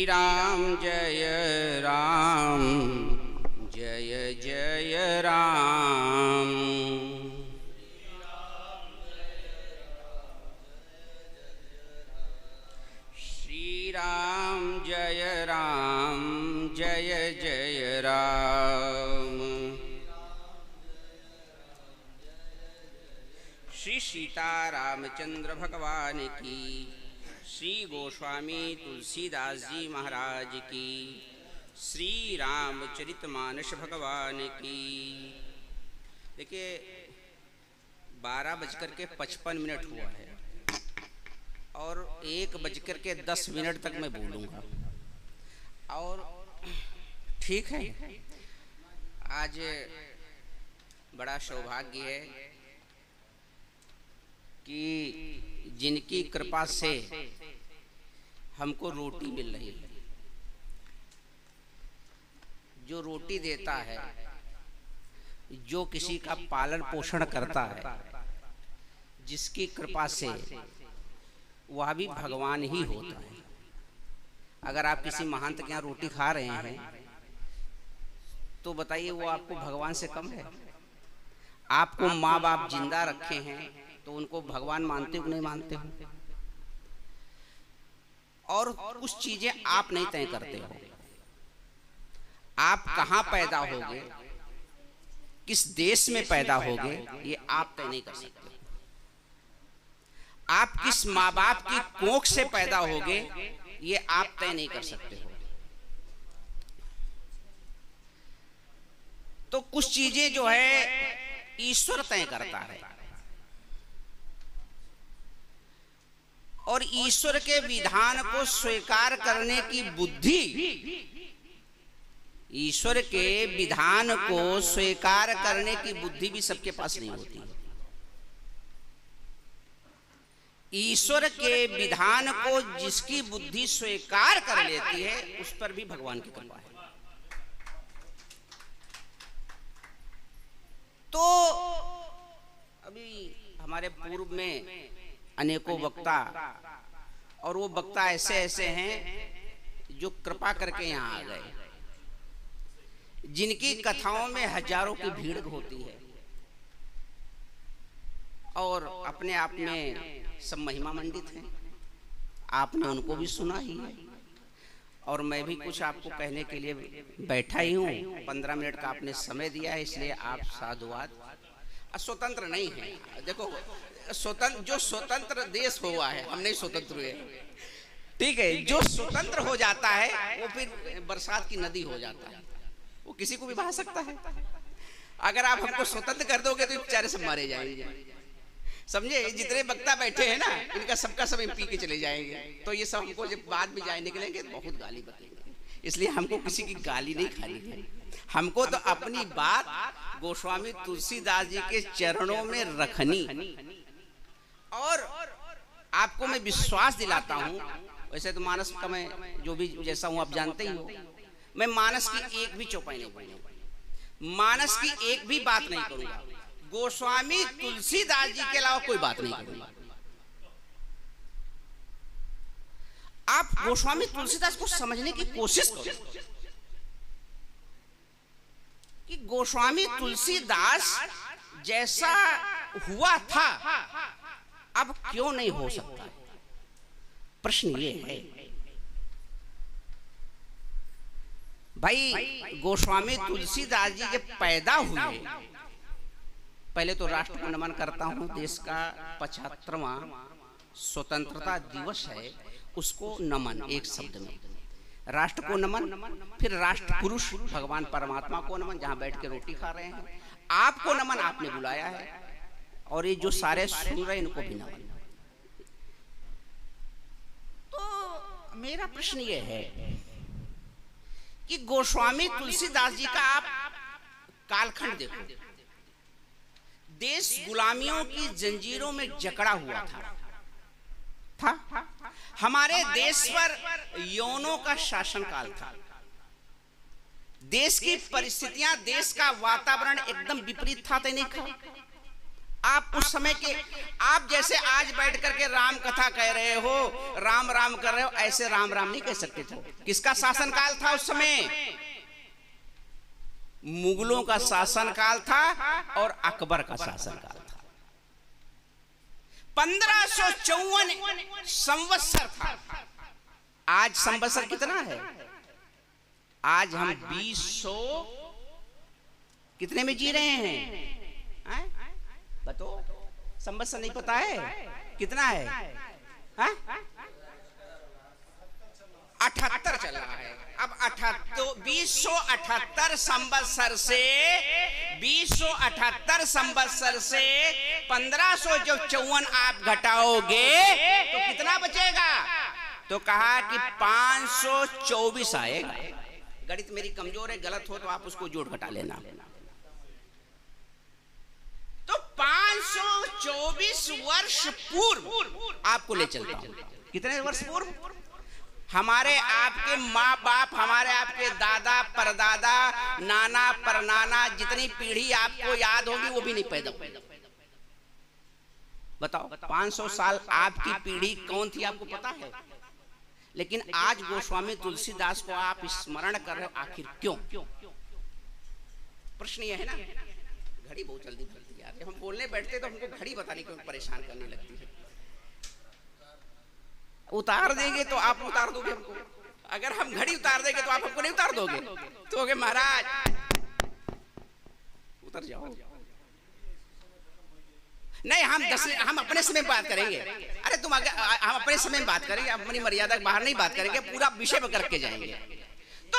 राम जय राम, जय जय राम। श्री राम जय राम, जय जय राम। श्री सीता रामचंद्र भगवान की, श्री गोस्वामी तुलसीदास जी महाराज की, श्री रामचरितमानस भगवान की। देखिए 12:55 हुआ है और 1:10 तक मैं बोलूँगा। और ठीक है, आज बड़ा सौभाग्य है कि जिनकी कृपा से हमको रोटी मिल रही है। जो रोटी देता है, जो किसी का पालन पोषण करता है, जिसकी कृपा से, वह भी भगवान ही होता है। अगर आप किसी महंत के यहाँ रोटी खा रहे हैं तो बताइए वो आपको भगवान से कम है? आपको माँ बाप जिंदा रखे हैं तो उनको भगवान मानते हो नहीं मानते हो? और कुछ चीजें आप नहीं तय करते हो। आप कहाँ पैदा होगे, किस देश में पैदा होगे, ये आप तय नहीं कर सकते। आप किस माँ बाप की कोख से पैदा होगे, ये आप तय नहीं कर सकते हो। तो कुछ चीजें जो है ईश्वर तय करता है, और ईश्वर के विधान को स्वीकार करने की बुद्धि, ईश्वर के विधान को स्वीकार करने की बुद्धि भी सबके पास नहीं होती। ईश्वर के विधान को जिसकी बुद्धि स्वीकार कर लेती है, उस पर भी भगवान की कृपा है। तो अभी हमारे पूर्व में अनेकों वक्ता, और वो वक्ता ऐसे ऐसे हैं जो कृपा करके यहाँ आ गए, जिनकी कथाओं में हजारों की भीड़ होती है और अपने आप में सब महिमा मंडित हैं। आपने उनको भी सुना ही है, और मैं भी कुछ आपको कहने के लिए बैठा ही हूँ। 15 मिनट का आपने समय दिया है, इसलिए आप साधुवाद। स्वतंत्र नहीं है, देखो स्वतंत्र, जो स्वतंत्र देश हुआ है, हम नहीं स्वतंत्र हुए, ठीक है। जो स्वतंत्र हो जाता है वो फिर बरसात की नदी हो जाता है, वो किसी को भी बहा सकता है। अगर आप हमको स्वतंत्र कर दोगे तो बेचारे सब मारे जाएंगे, समझे। जितने वक्ता बैठे हैं ना, इनका सबका सब पी के चले जाएंगे, तो ये सब हमको जब बाद में जाए निकलेंगे तो बहुत गाली बकेंगे। इसलिए हमको किसी की गाली नहीं खानी है, हमको तो अपनी बात गोस्वामी तुलसीदास जी के चरणों में रखनी। और आपको मैं विश्वास दिलाता हूँ, वैसे तो मानस का मैं जो भी जैसा हूँ आप जानते ही हो, मैं मानस की एक भी चौपाई नहीं बोलूंगा, मानस की एक भी बात नहीं करूंगा, गोस्वामी तुलसीदास जी के अलावा कोई बात नहीं करूंगा। आप गोस्वामी तुलसीदास को समझने की कोशिश करो कि गोस्वामी तुलसीदास जैसा हुआ था अब क्यों नहीं हो सकता। प्रश्न ये है भाई, गोस्वामी तुलसीदास जी जब पैदा हुए, पहले तो राष्ट्र को नमन करता हूं। देश का 75वां स्वतंत्रता दिवस है, उसको नमन, एक शब्द में राष्ट्र को नमन, फिर राष्ट्र पुरुष भगवान परमात्मा को नमन, जहां बैठ के रोटी खा रहे हैं। आपको नमन, आपने बुलाया है, और ये जो सारे सुन रहे हैं इनको भी नमन। तो मेरा प्रश्न ये है कि गोस्वामी तुलसीदास जी का आप कालखंड देखो। देश गुलामियों की जंजीरों में जकड़ा हुआ था। हमारे देश पर यौनों का शासन काल था। देश की परिस्थितियां, देश का वातावरण एकदम विपरीत था। नहीं था, आप उस समय के, आप जैसे आज बैठ करके राम कथा कह रहे हो, राम राम कर रहे हो, ऐसे राम राम नहीं कह सकते थे। किसका शासनकाल था उस समय? मुगलों का शासनकाल था और अकबर का शासनकाल था। 1554 संवत्सर था। आज संवत्सर कितना है? आज हम 2000 कितने में जी रहे हैं? बताओ, संवत्सर नहीं पता है कितना है? 78 चल रहा है। अब 2078 संवत्सर से 2078 संवत्सर से 1554 आप घटाओगे तो कितना बचेगा? तो कहा कि 524 आएगा। गणित मेरी कमजोर है, गलत हो तो आप उसको जोड़ घटा लेना। तो 524 वर्ष पूर्व आपको ले चलता हूं। कितने वर्ष पूर्व? हमारे आपके माँ बाप, हमारे आपके दादा परदादा, नाना परनाना, जितनी पीढ़ी आपको याद होगी वो भी नहीं पैदा हुई। बताओ 500 साल आपकी पीढ़ी कौन थी आपको पता है? लेकिन आज गोस्वामी तुलसीदास को आप स्मरण कर रहे हो, आखिर क्यों? प्रश्न ये है ना। घड़ी बहुत जल्दी चलती है, हम बोलने बैठते तो हमको घड़ी बताने क्यों परेशान करने लगती है। उतार देंगे तो आप उतार दोगे हमको, अगर हम घड़ी उतार देंगे तो आप हमको नहीं उतार दोगे। तो होगे महाराज उतर जाओ। नहीं, हम अपने समय में बात करेंगे। अरे तुम अगर हम अपने समय में बात करेंगे, अपनी मर्यादा के बाहर नहीं बात करेंगे, पूरा विषय में करके जाएंगे। तो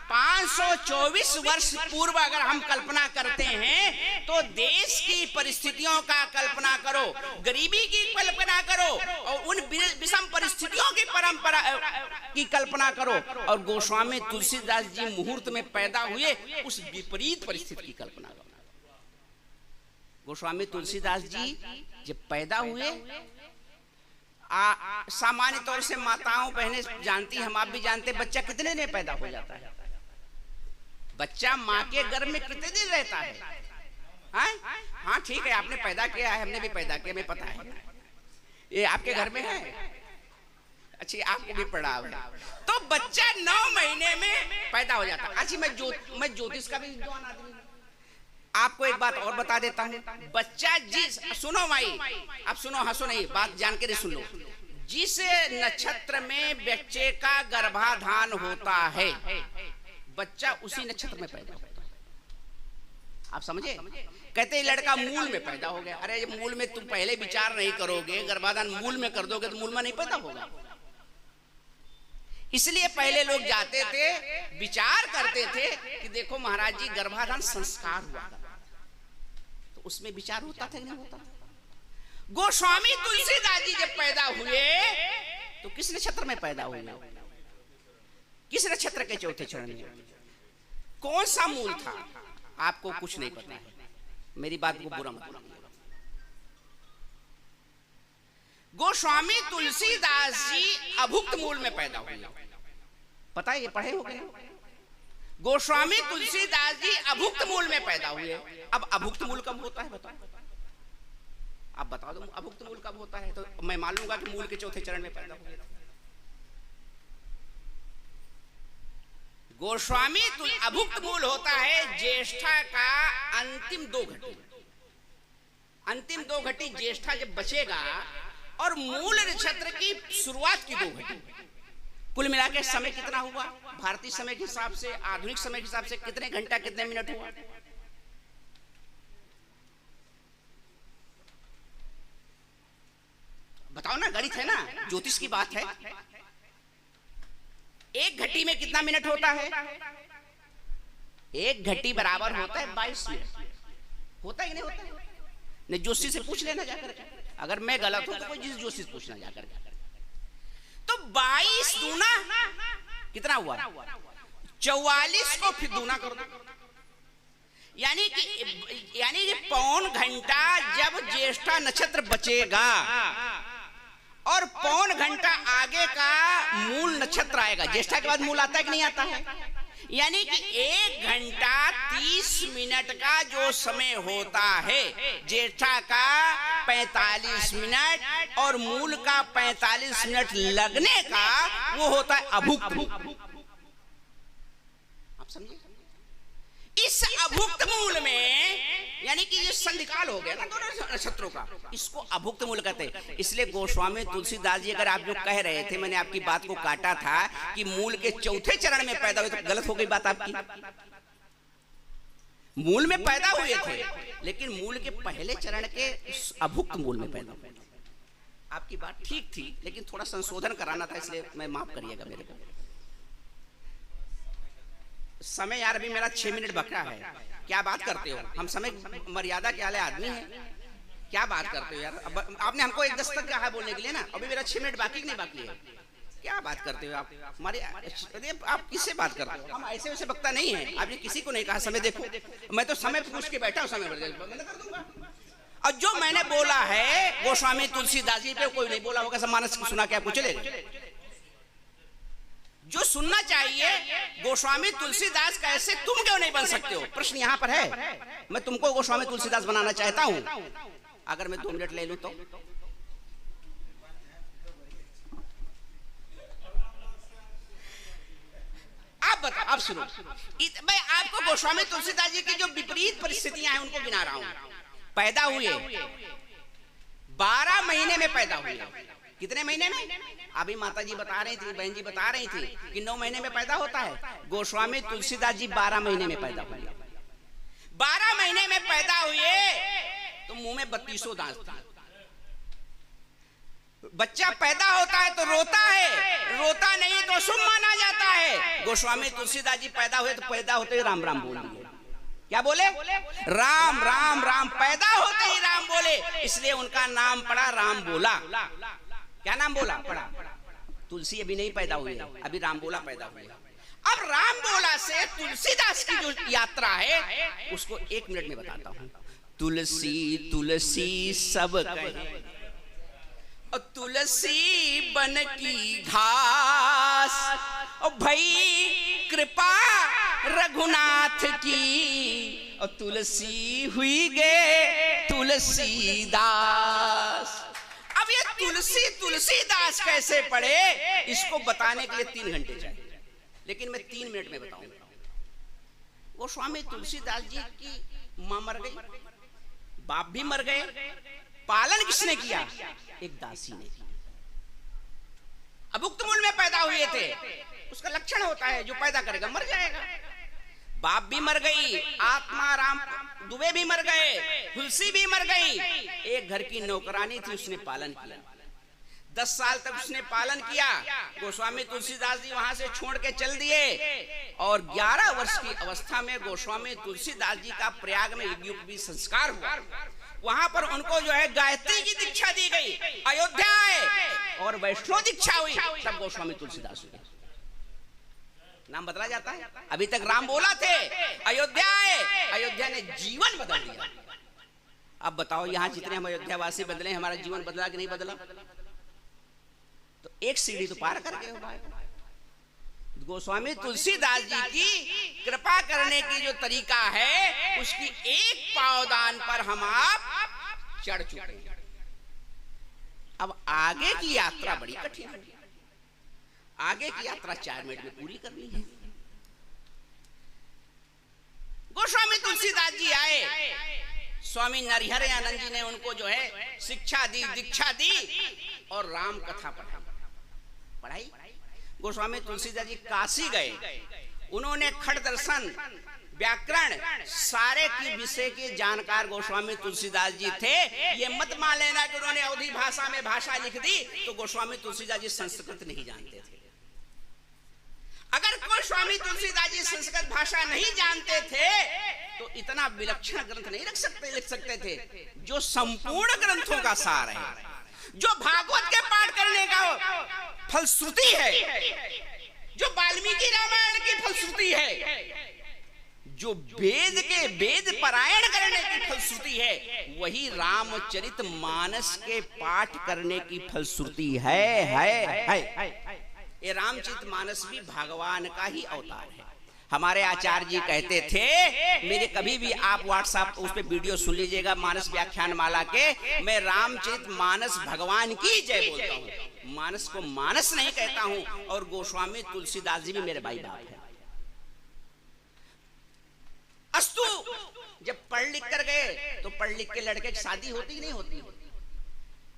524 वर्ष पूर्व अगर हम कल्पना करते हैं तो देश की परिस्थितियों का कल्पना करो, गरीबी की कल्पना करो और उन विषम परिस्थितियों की परंपरा की कल्पना करो, और गोस्वामी तुलसीदास जी मुहूर्त में पैदा हुए उस विपरीत परिस्थिति की कल्पना करो। गोस्वामी तुलसीदास जी जब पैदा हुए, सामान्य तौर से माताओं बहनें जानती, हम आप भी जानते, बच्चा कितने दिन पैदा हो जाता है? बच्चा माँ के गर्भ में कितने दिन रहता है? हाँ ठीक है, आपने पैदा किया है, हमने भी पैदा किया, हमें पता है। ये आपके घर में है, अच्छी आपको भी पढ़ा है। तो बच्चा 9 महीने में पैदा हो जाता है। अच्छी मैं ज्योतिष का भी विद्वान आदमी हूं, आपको एक बात और बता देता हूं। बच्चा जिस, सुनो माई, अब सुनो, हंसो नहीं, बात जान के सुन लो। जिस नक्षत्र में बच्चे का गर्भाधान होता है, बच्चा उसी नक्षत्र में पैदा होता है। आप समझे? कहते हैं लड़का मूल में पैदा हो गया। अरे मूल में तुम पहले विचार नहीं करोगे, गर्भाधान मूल में कर दोगे तो मूल में नहीं पैदा होगा। इसलिए पहले लोग जाते थे, विचार करते थे कि देखो महाराज जी गर्भाधान संस्कार हुआ, तो उसमें विचार होता था नहीं होता। गोस्वामी तुलसीदास जी जब पैदा हुए तो किस नक्षत्र में पैदा हुए? किस नक्षत्र के चौथे चरण में? कौन सा मूल था? आपको कुछ नहीं पता है, मेरी बात को बुरा मत मानिए। गोस्वामी तुलसीदास जी अभुक्त मूल में पैदा हुए, पता है? ये पढ़े हो गए। गोस्वामी तुलसीदास जी अभुक्त मूल में पैदा हुए। अब अभुक्त मूल कब होता है बताओ? आप बता दो अभुक्त मूल कब होता है, तो मैं मान लूंगा कि मूल के चौथे चरण में पैदा हुए। गोस्वामी अभुक्त मूल होता है ज्येष्ठा का अंतिम 2 घटी। अंतिम 2 घटी ज्येष्ठा जब बचेगा और मूल नक्षत्र की शुरुआत की 2 घटी। कुल मिला के समय कितना हुआ? भारतीय समय के हिसाब से, आधुनिक समय के हिसाब से कितने घंटा कितने मिनट हुआ? बताओ ना, गणित है ना, ज्योतिष की बात है। 1 घटी में कितना मिनट होता है? 1 घटी बराबर होता है 22 मिनट। होता ही नहीं होता? नहीं, जोशी से पूछ लेना जाकर के, अगर मैं गलत हूं तो कोई जिस जोशी से पूछना जाकर के। तो 22 दूना कितना हुआ? 44 को फिर दूना कर दो, यानी कि पौन घंटा जब ज्येष्ठा नक्षत्र बचेगा और पौन घंटा आगे का मूल नक्षत्र आएगा। ज्येष्ठा के बाद मूल आता है कि नहीं आता है? यानी कि 1 घंटा 30 मिनट का जो समय होता है, जेठा का 45 मिनट और मूल का 45 मिनट लगने का, वो होता है अभुक्त मूल। आप समझे? इस अभुक्त मूल में, यानी कि ये संधिकाल हो गया ना दोनों नक्षत्रों का, इसको अभुक्त मूल कहते हैं। इसलिए गोस्वामी तुलसीदास जी, अगर आप जो कह रहे थे, मैंने आपकी बात को काटा था कि मूल के चौथे चरण में पैदा हुए, तो गलत हो गई बात आपकी। मूल में पैदा हुए थे, लेकिन मूल के पहले चरण के अभुक्त मूल में पैदा हुए। आपकी बात ठीक थी, लेकिन थोड़ा संशोधन कराना था, इसलिए मैं माफ करिएगा मेरे को। समय यार अभी मेरा 6 मिनट बचा है। क्या बात करते हो? हम समय मर्यादा के वाले आदमी हैं। क्या बात करते हो यार? अब आपने हमको 1 दस्तक कहा बोलने के लिए ना, अभी मेरा 6 मिनट बाकी नहीं बाकी है। क्या बात करते हो आप? हमारे आप किससे बात करते हो? हम ऐसे वैसे वक्ता नहीं है। आपने किसी को नहीं कहा समय देखो, मैं तो समय पूछ के बैठा हूँ, समय बंद कर दूंगा। और जो मैंने बोला है गोस्वामी तुलसीदास जी पे कोई नहीं बोला होगा, मानस सुना के आपको चलेगा। जो सुनना चाहिए, गोस्वामी तुलसीदास कैसे तुम क्यों नहीं बन सकते हो? प्रश्न यहां पर है। मैं तुमको गोस्वामी तुलसीदास बनाना चाहता हूं, अगर मैं 2 मिनट ले लूं तो। आप बताओ, आप सुनो। मैं आपको गोस्वामी तुलसीदास जी की जो विपरीत परिस्थितियां हैं उनको गिना रहा हूं। पैदा हुए 12 महीने में पैदा हुए। कितने महीने में? अभी माता जी बता रही थी, बहन जी बता रही थी कि 9 महीने में पैदा होता है। गोस्वामी तुलसीदास जी 12 महीने में पैदा हुए। 12 महीने में पैदा हुए तो मुंह में 32 दांत था। बच्चा पैदा होता है तो रोता है, रोता नहीं तो शुभ माना जाता है। गोस्वामी तुलसीदास जी पैदा हुए तो पैदा होते ही राम राम बोल दिए। क्या बोले? राम राम राम। पैदा होते ही राम बोले, इसलिए उनका नाम पड़ा राम बोला। क्या नाम बोला पड़ा? तुलसी अभी नहीं पैदा हुई है, अभी राम बोला पैदा हुई है। अब राम बोला से तुलसीदास की जो यात्रा है उसको 1 मिनट में बताता हूं। तुलसी तुलसी सब कहे, और तुलसी बन की घास, और भाई कृपा रघुनाथ की, और तुलसी हुई गे तुलसीदास। अब ये तुलसी तुलसीदास कैसे पढ़े, इसको बताने के लिए 3 घंटे चाहिए, लेकिन मैं 3 मिनट में बताऊंगा। वो स्वामी तुलसीदास जी की मां मर गई, बाप भी मर गए, पालन किसने किया? एक दासी ने किया। अभुक्त मूल में पैदा हुए थे, उसका लक्षण होता है जो पैदा करेगा मर जाएगा। बाप भी मर गई, आत्मा राम दुबे भी मर गए, तुलसी भी मर गई। एक घर की नौकरानी थी, उसने पालन किया। 10 साल तक उसने पालन किया। गोस्वामी तुलसीदास जी वहां से छोड़ के चल दिए, और 11 वर्ष की अवस्था में गोस्वामी तुलसीदास जी का प्रयाग में यज्ञोपवीत संस्कार हुआ। वहां पर उनको जो है गायत्री की दीक्षा दी गई। अयोध्या आए और वैष्णव दीक्षा हुई, तब गोस्वामी तुलसीदास हुए। नाम बदला जाता है। अभी तक राम बोला थे, अयोध्या आए, अयोध्या ने जीवन बदल दिया। अब बताओ, यहां जितने हम अयोध्या वासी बदले, हमारा जीवन बदला कि नहीं बदला? तो एक सीढ़ी तो पार कर गए हो भाई। गोस्वामी तुलसीदास जी की कृपा करने की जो तरीका है, उसकी एक पावदान पर हम आप चढ़ चुके हैं। अब आगे की यात्रा बड़ी कठिन है। आगे की यात्रा 4 मिनट में पूरी करनी है। गोस्वामी तुलसीदास जी आए, स्वामी नरहरि आनंद जी ने उनको जो है शिक्षा दी, दीक्षा दी, और राम कथा पढ़ाई। गोस्वामी तुलसीदास जी काशी गए, उन्होंने खड़ दर्शन, व्याकरण, सारे की विषय के जानकार गोस्वामी तुलसीदास जी थे। ये मत मान लेना कि उन्होंने अवधी भाषा में भाषा लिख दी, तो गोस्वामी तुलसीदास जी संस्कृत नहीं जानते थे। अगर गोस्वामी तुलसीदास जी संस्कृत भाषा नहीं जानते थे तो इतना विलक्षण ग्रंथ नहीं लिख सकते थे, जो संपूर्ण ग्रंथों का सार है, जो भागवत के पाठ करने का फलश्रुति है, जो वाल्मीकि रामायण की फलश्रुति है, जो वेद के वेद पारायण करने की फलश्रुति है, वही रामचरित मानस के पाठ करने की फलश्रुति है। ये रामचरित मानस भी भगवान का ही अवतार है। हमारे आचार्य जी कहते थे, मेरे कभी भी आप व्हाट्सएप उस पे वीडियो सुन लीजिएगा मानस व्याख्यान माला के, मैं रामचरित मानस भगवान की जय बोलता हूँ, मानस को मानस नहीं कहता हूँ। और गोस्वामी तुलसीदास जी भी मेरे भाई बाप है। अस्तु जब पढ़ लिख कर गए तो पढ़ लिख के लड़के की शादी होती नहीं होती,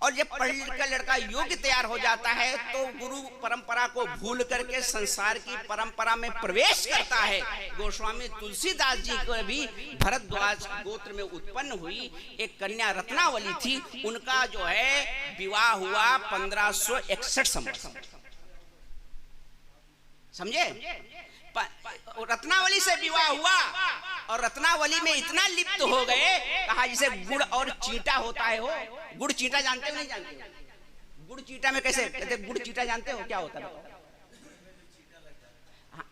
और जब पढ़ लिख कर लड़का योग्य तैयार हो जाता है तो गुरु परंपरा को भूल करके संसार की परंपरा में प्रवेश करता है। गोस्वामी तुलसीदास जी को भी भरद्वाज गोत्र में उत्पन्न हुई एक कन्या रत्नावली थी, उनका जो है विवाह हुआ 1561 संवत्सर, समझे? रत्नावली से विवाह हुआ और रत्नावली में इतना लिप्त हो गए, कहा जिसे गुड़ और चींटा होता है, हो गुड़ चींटा जानते हो नहीं जानते हो? गुड़ चींटा में कैसे कहते, गुड़ चींटा जानते हो क्या होता है?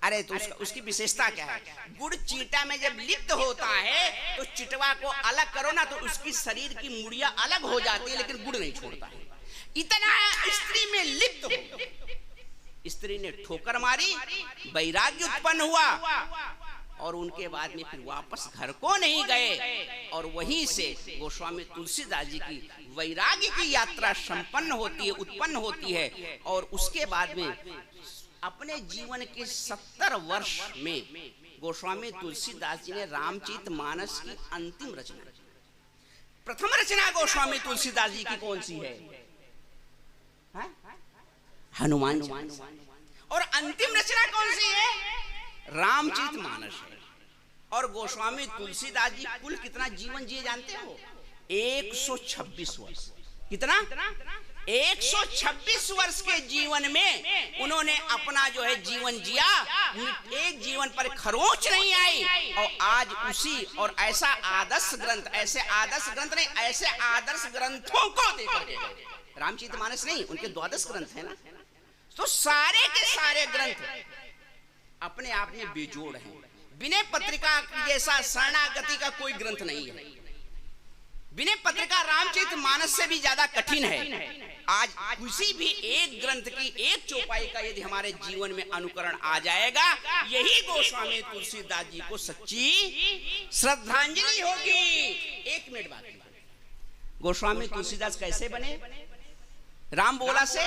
अरे तो उसकी विशेषता क्या है? गुड़ चींटा में जब लिप्त होता है तो चिटवा को अलग करो ना तो उसकी शरीर की मुड़िया अलग हो जाती है, लेकिन गुड़ नहीं छोड़ता है। इतना स्त्री में लिप्त हो, स्त्री ने ठोकर मारी, वैराग्य उत्पन्न हुआ और उनके बाद में फिर वापस घर को नहीं गए, और वहीं से गोस्वामी तुलसीदास जी की वैराग्य की यात्रा संपन्न होती है, उत्पन्न होती है। और उसके बाद में अपने जीवन के 70 वर्ष में गोस्वामी तुलसीदास जी ने रामचरित मानस की अंतिम रचना, प्रथम रचना गोस्वामी तुलसीदास जी की कौन सी है? हनुमान जी। और अंतिम रचना कौन सी है? रामचरित मानस है। और गोस्वामी तुलसीदास जी कुल कितना जीवन जिए जानते हो? 126 वर्ष। कितना? 126 वर्ष के जीवन में उन्होंने अपना जो है जीवन जिया, एक जीवन पर खरोंच नहीं आई। और आज उसी और ऐसा आदर्श ग्रंथ, ऐसे आदर्श ग्रंथ नहीं, ऐसे आदर्श ग्रंथों को देकर के रामचरित मानस नहीं, उनके 12 ग्रंथ है ना, तो सारे के सारे ग्रंथ अपने आप में बेजोड़ हैं। विनय पत्रिका जैसा शरणागति का कोई ग्रंथ नहीं है। विनय पत्रिका रामचरित मानस से भी ज्यादा कठिन है। आज किसी भी एक ग्रंथ की एक चौपाई का यदि हमारे जीवन में अनुकरण आ जाएगा, यही गोस्वामी तुलसीदास जी को सच्ची श्रद्धांजलि होगी। एक मिनट बात, गोस्वामी तुलसीदास कैसे बने? राम बोला से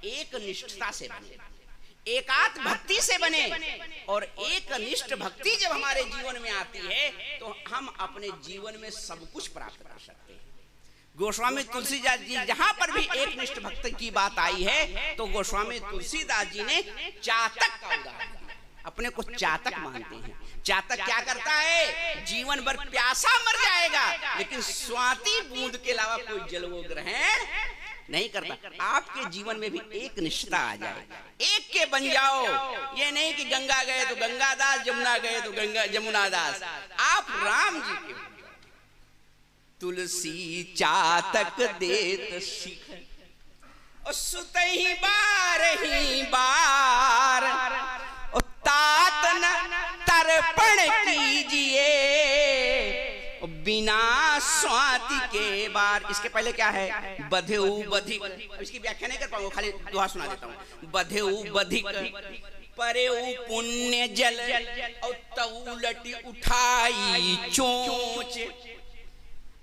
एक निष्ठता से बने, एकात्म भक्ति से बने। और एक निष्ठ भक्ति जब हमारे जीवन में आती है तो हम अपने जीवन में सब कुछ प्राप्त कर सकते हैं। गोस्वामी तुलसीदास जी जहां पर भी एक निष्ठ भक्ति की बात आई है तो गोस्वामी तुलसीदास जी ने चातक का उदाहरण दिया। अपने को चातक मानते हैं। चातक क्या करता है? जीवन भर प्यासा मर जाएगा लेकिन स्वाति बूंद के अलावा कोई जल वो ग्रहण नहीं करता। आपके जीवन में भी एक निष्ठा आ जाए, एक के बन जाओ। ये नहीं कि गंगा गए तो गंगादास, जमुना गए तो गंगा जमुनादास। आप राम जी के तुलसी चातक देत सीख, सुतहि बार ही बार, तात न तर्पण कीजिए बिना स्वाति के बार। इसके पहले क्या है? बधेऊ बधिक। इसकी व्याख्या नहीं कर पाऊंगा, खाली दोहा सुना देता हूँ। बधेऊ बधिक परेऊ पुण्य जल, और तउलटी उठाई चोंच,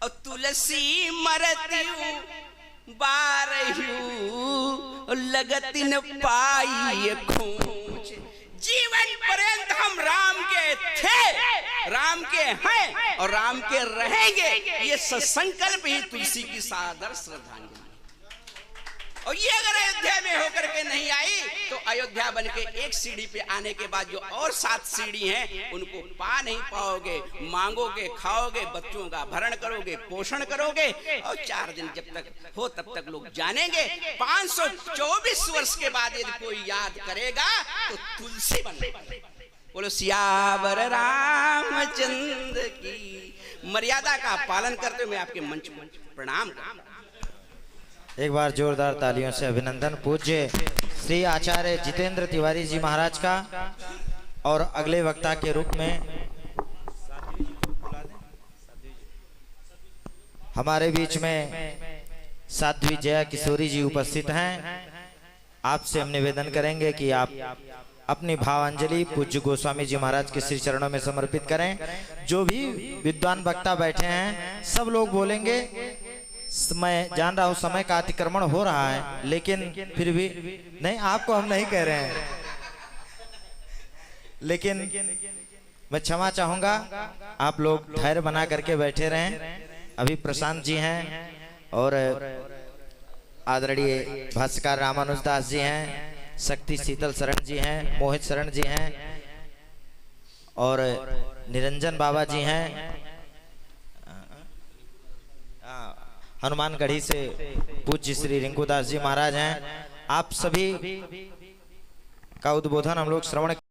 और तुलसी मरत्यु बारहु लगतिन पाई खोच। जीवन पर्यंत हम राम के थे, राम के हैं और राम के रहेंगे, ये संकल्प ही तुलसी की सादर श्रद्धांजलि। और ये अगर अयोध्या में होकर के नहीं आई तो अयोध्या बन के एक सीढ़ी पे आने के बाद जो और 7 सीढ़ी हैं उनको पा नहीं पाओगे। मांगोगे, खाओगे, बच्चों का भरण करोगे, पोषण करोगे, और 4 दिन जब तक हो तब तक लोग जानेंगे। 524 वर्ष के बाद यदि कोई याद करेगा तो तुलसी बन। बोलो सियावर रामचंद्र की। मर्यादा का पालन करते हुए मैं आपके मंच को प्रणाम करता हूं। एक बार जोरदार तालियों से अभिनंदन पूज्य श्री आचार्य जितेंद्र तिवारी जी महाराज का। और अगले वक्ता के रूप में हमारे बीच में साध्वी जया किशोरी जी उपस्थित हैं। आपसे हम निवेदन करेंगे कि आप अपनी भावांजलि पूज्य गोस्वामी जी महाराज के श्री चरणों में समर्पित करें। जो भी विद्वान वक्ता बैठे हैं सब लोग बोलेंगे। मैं जान रहा हूं समय का अतिक्रमण हो रहा है, लेकिन फिर भी नहीं, आपको हम नहीं कह रहे हैं, लेकिन मैं क्षमा चाहूंगा। आप लोग धैर्य बना करके बैठे रहें। अभी प्रशांत जी हैं और आदरणीय भाष्यकार रामानुज दास जी हैं, शक्ति शीतल शरण जी हैं, मोहित शरण जी हैं और निरंजन बाबा जी हैं। हनुमानगढ़ी से पूज्य श्री रिंकूदास जी महाराज हैं। आप सभी का उद्बोधन हम लोग श्रवण